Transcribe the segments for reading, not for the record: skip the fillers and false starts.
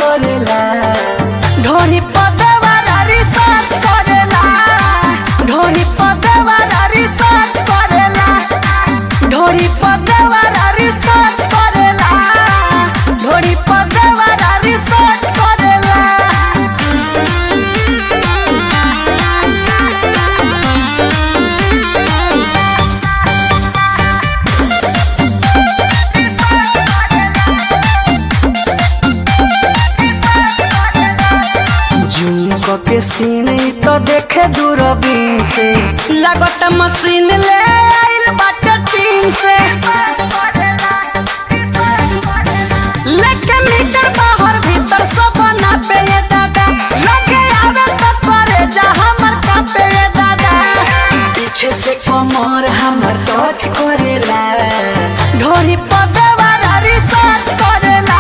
करेला ढोरी पदवारा रिसर्च करेला ढोरी पदवारा रिसर्च करेला ढोरी पदवारा रिसर्च करेला ढोरी पदवारा रिसर्च करेला। के सीन तो देखे दूरबीन से लागत मशीन ले आइल बाटे चीन से लेके मीटर बाहर भीतर सब ना पे ये दादा लगे आवे तो करे जा हमर का पे ये दादा पीछे से कमर हमर टच करेला ढोरी पदवारा रिसर्च करेला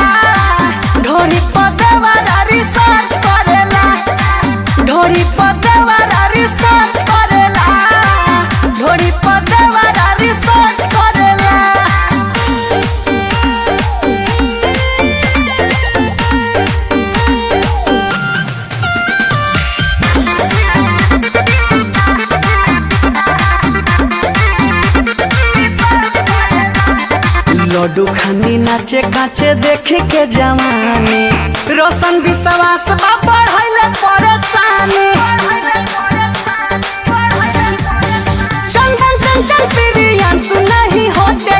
ढोरी पदवारा रिसर्च करेला ढोरी पदवारा रिसर्च करेला ढोरी पदवारा रिसर्च करेला। लड्डू खानी नाचे काचे देख के जवानी रोशन विश्वास बा बढ़ले परेशानी चंदन चंचल प्रियन सुनही होते